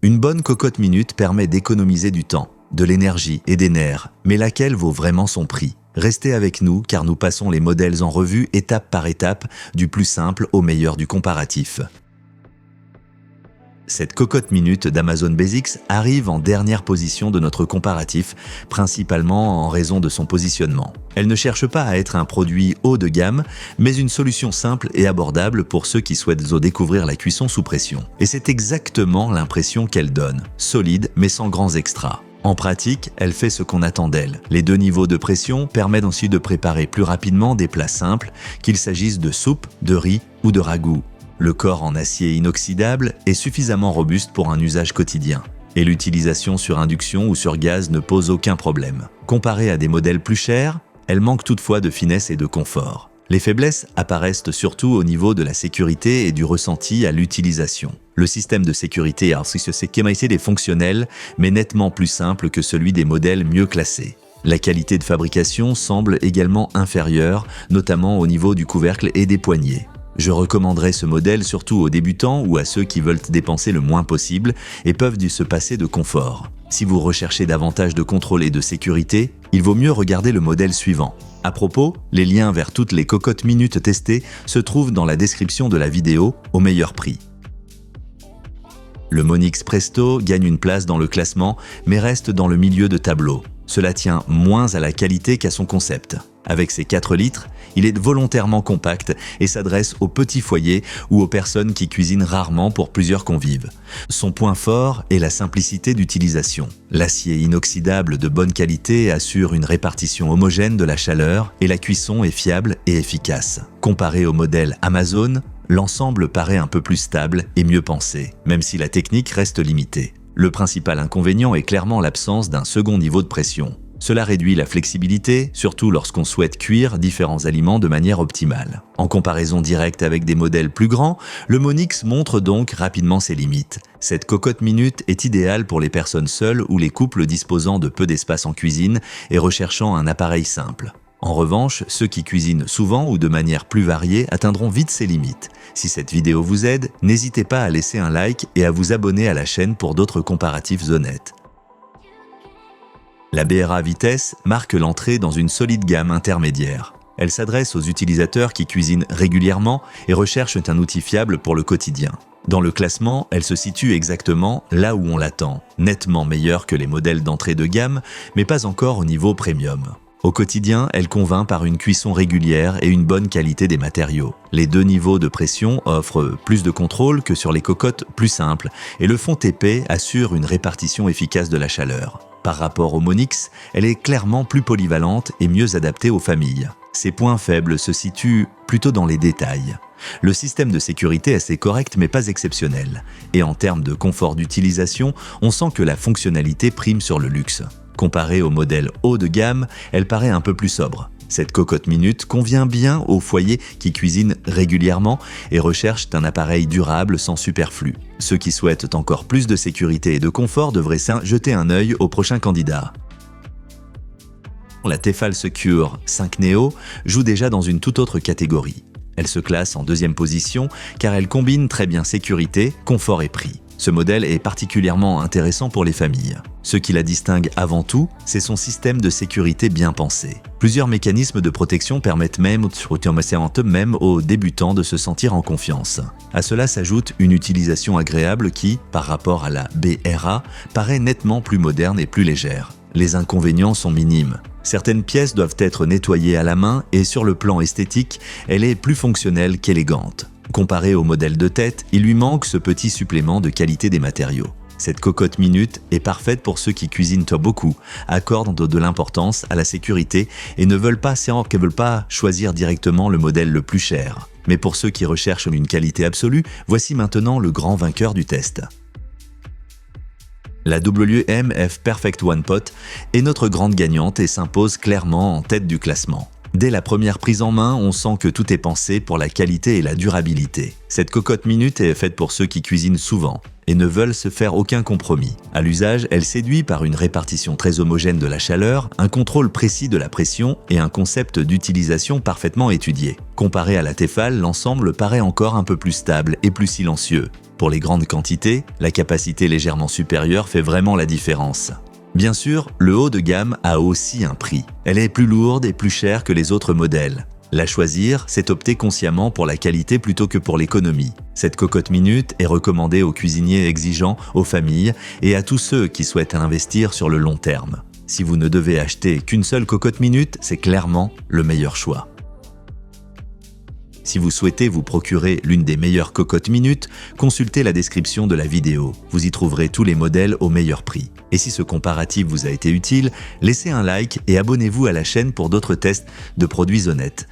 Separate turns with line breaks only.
Une bonne cocotte minute permet d'économiser du temps, de l'énergie et des nerfs, mais laquelle vaut vraiment son prix? Restez avec nous car nous passons les modèles en revue étape par étape, du plus simple au meilleur du comparatif. Cette cocotte minute d'Amazon Basics arrive en dernière position de notre comparatif, principalement en raison de son positionnement. Elle ne cherche pas à être un produit haut de gamme, mais une solution simple et abordable pour ceux qui souhaitent découvrir la cuisson sous pression. Et c'est exactement l'impression qu'elle donne, solide mais sans grands extras. En pratique, elle fait ce qu'on attend d'elle. Les 2 niveaux de pression permettent aussi de préparer plus rapidement des plats simples, qu'il s'agisse de soupe, de riz ou de ragoût. Le corps en acier inoxydable est suffisamment robuste pour un usage quotidien. Et l'utilisation sur induction ou sur gaz ne pose aucun problème. Comparée à des modèles plus chers, elle manque toutefois de finesse et de confort. Les faiblesses apparaissent surtout au niveau de la sécurité et du ressenti à l'utilisation. Le système de sécurité est fonctionnel, mais nettement plus simple que celui des modèles mieux classés. La qualité de fabrication semble également inférieure, notamment au niveau du couvercle et des poignées. Je recommanderais ce modèle surtout aux débutants ou à ceux qui veulent dépenser le moins possible et peuvent se passer de confort. Si vous recherchez davantage de contrôle et de sécurité, il vaut mieux regarder le modèle suivant. À propos, les liens vers toutes les cocottes minutes testées se trouvent dans la description de la vidéo au meilleur prix. Le Monix Presto gagne une place dans le classement, mais reste dans le milieu de tableau. Cela tient moins à la qualité qu'à son concept. Avec ses 4 litres, il est volontairement compact et s'adresse aux petits foyers ou aux personnes qui cuisinent rarement pour plusieurs convives. Son point fort est la simplicité d'utilisation. L'acier inoxydable de bonne qualité assure une répartition homogène de la chaleur et la cuisson est fiable et efficace. Comparé au modèle Amazon, l'ensemble paraît un peu plus stable et mieux pensé, même si la technique reste limitée. Le principal inconvénient est clairement l'absence d'un second niveau de pression. Cela réduit la flexibilité, surtout lorsqu'on souhaite cuire différents aliments de manière optimale. En comparaison directe avec des modèles plus grands, le Monix montre donc rapidement ses limites. Cette cocotte minute est idéale pour les personnes seules ou les couples disposant de peu d'espace en cuisine et recherchant un appareil simple. En revanche, ceux qui cuisinent souvent ou de manière plus variée atteindront vite ces limites. Si cette vidéo vous aide, n'hésitez pas à laisser un like et à vous abonner à la chaîne pour d'autres comparatifs honnêtes. La BRA Vitesse marque l'entrée dans une solide gamme intermédiaire. Elle s'adresse aux utilisateurs qui cuisinent régulièrement et recherchent un outil fiable pour le quotidien. Dans le classement, elle se situe exactement là où on l'attend, nettement meilleure que les modèles d'entrée de gamme, mais pas encore au niveau premium. Au quotidien, elle convainc par une cuisson régulière et une bonne qualité des matériaux. Les 2 niveaux de pression offrent plus de contrôle que sur les cocottes plus simples et le fond épais assure une répartition efficace de la chaleur. Par rapport au Monix, elle est clairement plus polyvalente et mieux adaptée aux familles. Ses points faibles se situent plutôt dans les détails. Le système de sécurité est assez correct mais pas exceptionnel. Et en termes de confort d'utilisation, on sent que la fonctionnalité prime sur le luxe. Comparée au modèle haut de gamme, elle paraît un peu plus sobre. Cette cocotte minute convient bien aux foyers qui cuisinent régulièrement et recherchent un appareil durable sans superflu. Ceux qui souhaitent encore plus de sécurité et de confort devraient jeter un œil au prochain candidat. La Tefal Secure 5 Neo joue déjà dans une toute autre catégorie. Elle se classe en 2e position car elle combine très bien sécurité, confort et prix. Ce modèle est particulièrement intéressant pour les familles. Ce qui la distingue avant tout, c'est son système de sécurité bien pensé. Plusieurs mécanismes de protection permettent même aux débutants de se sentir en confiance. À cela s'ajoute une utilisation agréable qui, par rapport à la BRA, paraît nettement plus moderne et plus légère. Les inconvénients sont minimes. Certaines pièces doivent être nettoyées à la main et sur le plan esthétique, elle est plus fonctionnelle qu'élégante. Comparé au modèle de tête, il lui manque ce petit supplément de qualité des matériaux. Cette cocotte minute est parfaite pour ceux qui cuisinent beaucoup, accordent de l'importance à la sécurité et ne veulent pas choisir directement le modèle le plus cher. Mais pour ceux qui recherchent une qualité absolue, voici maintenant le grand vainqueur du test. La WMF Perfect One Pot est notre grande gagnante et s'impose clairement en tête du classement. Dès la première prise en main, on sent que tout est pensé pour la qualité et la durabilité. Cette cocotte minute est faite pour ceux qui cuisinent souvent et ne veulent se faire aucun compromis. À l'usage, elle séduit par une répartition très homogène de la chaleur, un contrôle précis de la pression et un concept d'utilisation parfaitement étudié. Comparé à la Tefal, l'ensemble paraît encore un peu plus stable et plus silencieux. Pour les grandes quantités, la capacité légèrement supérieure fait vraiment la différence. Bien sûr, le haut de gamme a aussi un prix. Elle est plus lourde et plus chère que les autres modèles. La choisir, c'est opter consciemment pour la qualité plutôt que pour l'économie. Cette cocotte minute est recommandée aux cuisiniers exigeants, aux familles et à tous ceux qui souhaitent investir sur le long terme. Si vous ne devez acheter qu'une seule cocotte minute, c'est clairement le meilleur choix. Si vous souhaitez vous procurer l'une des meilleures cocottes minutes, consultez la description de la vidéo. Vous y trouverez tous les modèles au meilleur prix. Et si ce comparatif vous a été utile, laissez un like et abonnez-vous à la chaîne pour d'autres tests de produits honnêtes.